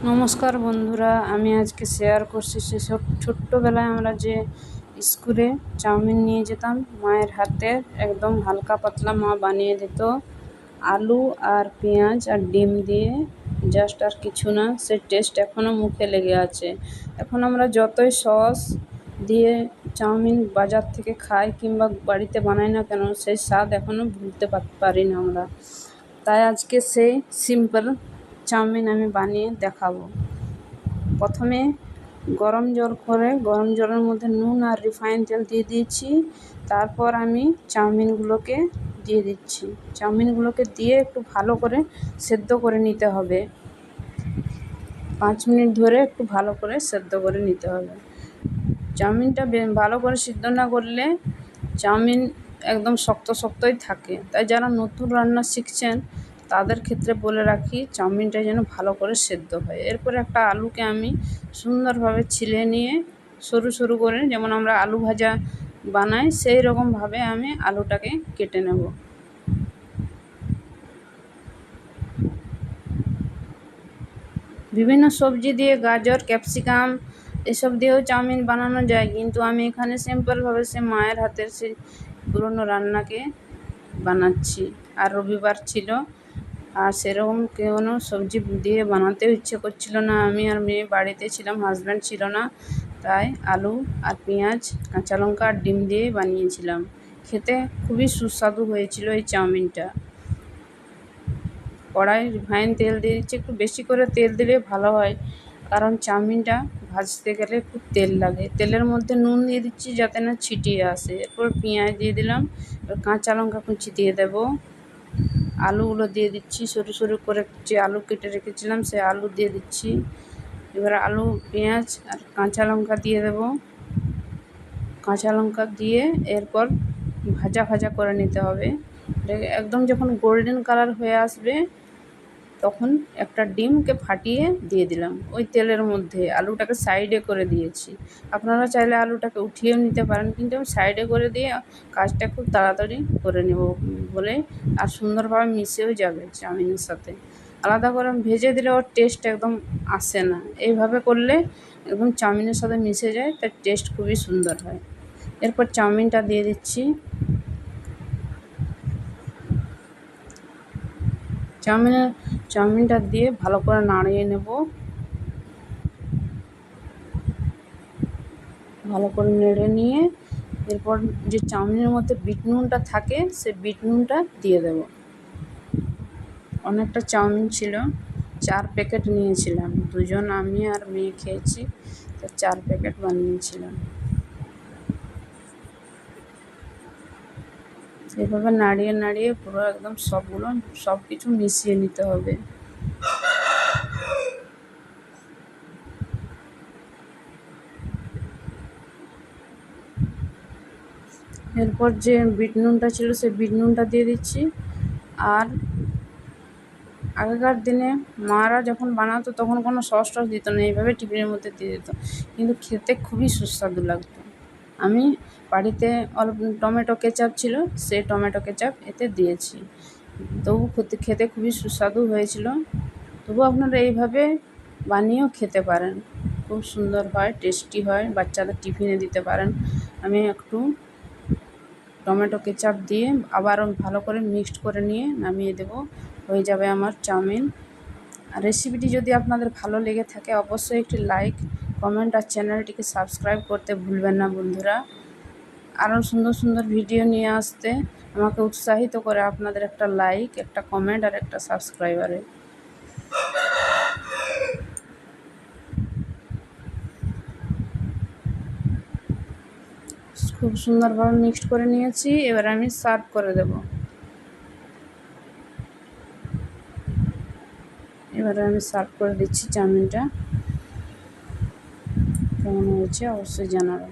নমস্কার বন্ধুরা, আমি আজকে শেয়ার করছি সেসব ছোট্টবেলায় আমরা যে স্কুলে চাউমিন নিয়ে যেতাম মায়ের হাতের, একদম হালকা পাতলা মা বানিয়ে দিত আলু আর পেঁয়াজ আর ডিম দিয়ে, জাস্ট আর কিছু না। সে টেস্ট এখনও মুখে লেগে আছে। এখন আমরা যতই সস দিয়ে চাউমিন বাজার থেকে খাই কিংবা বাড়িতে বানাই না কেন, সেই স্বাদ এখনও ভুলতে পারি না আমরা। তাই আজকে সেই সিম্পল চাউমিন আমি বানিয়ে দেখাবো। প্রথমে গরম জলের মধ্যে নুন আর রিফাইন তেল দিয়ে দিয়েছি। তারপর আমি চাউমিনগুলোকে দিয়ে দিচ্ছি। চাউমিনগুলোকে দিয়ে একটু ভালো করে সেদ্ধ করে নিতে হবে। 5 মিনিট ধরে একটু ভালো করে সেদ্ধ করে নিতে হবে। চাউমিনটা ভালো করে সিদ্ধ না করলে চাউমিন একদম শক্তই থাকে। তাই যারা নতুন রান্না শিখছেন তাদের ক্ষেত্রে বলে রাখি, চাউমিনটা যেন ভালো করে সেদ্ধ হয়। এরপরে একটা আলুকে আমি সুন্দরভাবে ছিলে নিয়ে সরু সরু করে, যেমন আমরা আলু ভাজা বানাই সেই রকমভাবে আমি আলুটাকে কেটে নেব। বিভিন্ন সবজি দিয়ে, গাজর, ক্যাপসিকাম এসব দিয়েও চাউমিন বানানো যায়, কিন্তু আমি এখানে সিম্পলভাবে সে মায়ের হাতের সেই পুরনো রান্নাকে বানাচ্ছি। আর রবিবার ছিল, আর সেরকম কোনো সবজি দিয়ে বানাতেও ইচ্ছে করছিল না। আমি আর মেয়ে বাড়িতে ছিলাম, হাজব্যান্ড ছিল না। তাই আলু আর পেঁয়াজ, কাঁচা লঙ্কা আর ডিম দিয়েই বানিয়েছিলাম। খেতে খুবই সুস্বাদু হয়েছিল এই চাউমিনটা। কড়াই রিফাইন তেল দিয়ে দিচ্ছি। একটু বেশি করে তেল দিলে ভালো হয়, কারণ চাউমিনটা ভাজতে গেলে খুব তেল লাগে। তেলের মধ্যে নুন দিয়ে দিচ্ছি যাতে না ছিটিয়ে আসে। এরপর পেঁয়াজ দিয়ে দিলাম, এবার কাঁচা লঙ্কা কুচি দিয়ে দেবো। আলুগুলো দিয়ে দিচ্ছি, সরু সরু করে যে আলু কেটে রেখেছিলাম সে আলু দিয়ে দিচ্ছি। এবার আলু, পেঁয়াজ আর কাঁচা লঙ্কা দিয়ে দেবো। কাঁচা লঙ্কা দিয়ে এরপর ভাজা করে নিতে হবে। একদম যখন গোল্ডেন কালার হয়ে আসবে তখন একটা ডিমকে ফাটিয়ে দিয়ে দিলাম ওই তেলের মধ্যে। আলুটাকে সাইডে করে দিয়েছি। আপনারা চাইলে আলুটাকে উঠিয়েও নিতে পারেন, কিন্তু আমি সাইডে করে দিয়ে কাজটা খুব তাড়াতাড়ি করে নেব বলে, আর সুন্দরভাবে মিশেও যাবে চাউমিনের সাথে। আলাদা করে ভেজে দিলে ওর টেস্ট একদম আসে না। এইভাবে করলে একদম চাউমিনের সাথে মিশে যায়, তার টেস্ট খুবই সুন্দর হয়। এরপর চাউমিনটা দিয়ে দিচ্ছি। চাউমিনটা দিয়ে ভালো করে নাড়িয়ে নেব। ভালো করে নেড়ে নিয়ে এরপর যে চাউমিনের মধ্যে বিট নুনটা থাকে সে বিট নুনটা দিয়ে দেব। অনেকটা চাউমিন ছিল, 4 প্যাকেট নিয়েছিলাম। দুজন আমি আর মেয়ে খেয়েছি, তো 4 প্যাকেট বানিয়েছিলাম। এভাবে নাড়িয়ে পুরো একদম সব কিছু মিশিয়ে নিতে হবে। এরপর যে বিট নুনটা ছিল সেই বিট নুনটা দিয়ে দিচ্ছি। আর আগেকার দিনে মারা যখন বানাতো তখন কোনো সস টস দিত না, এইভাবে টিফিনের মধ্যে দিয়ে দিত, কিন্তু খেতে খুবই সুস্বাদু লাগতো। আমি বাড়িতে অল্প টমেটো কেচাপ ছিল, সেই টমেটো কেচাপ এতে দিয়েছি। তবু খেতে খুবই সুস্বাদু হয়েছিল। তবু আপনারা এইভাবে বানিয়েও খেতে পারেন, খুব সুন্দর হয়, টেস্টি হয়, বাচ্চাদের টিফিনে দিতে পারেন। আমি একটু টমেটো কেচাপ দিয়ে আবারও ভালো করে মিক্সড করে নিয়ে নামিয়ে দেব। হয়ে যাবে আমার চাউমিন। আর রেসিপিটি যদি আপনাদের ভালো লেগে থাকে অবশ্যই একটি লাইক, কমেন্ট আর চ্যানেলটিকে সাবস্ক্রাইব করতে ভুলবেন না বন্ধুরা। আরও সুন্দর ভিডিও নিয়ে আসতে আমাকে উৎসাহিত করে আপনাদের একটা লাইক, একটা কমেন্ট আর একটা সাবস্ক্রাইবারে। খুব সুন্দরভাবে মিক্সড করে নিয়েছি। এবার আমি সার্ভ করে দেব। এবারে আমি সার্ভ করে দিচ্ছি চাউমিনটা। কেমন হয়েছে অবশ্যই জানাবেন।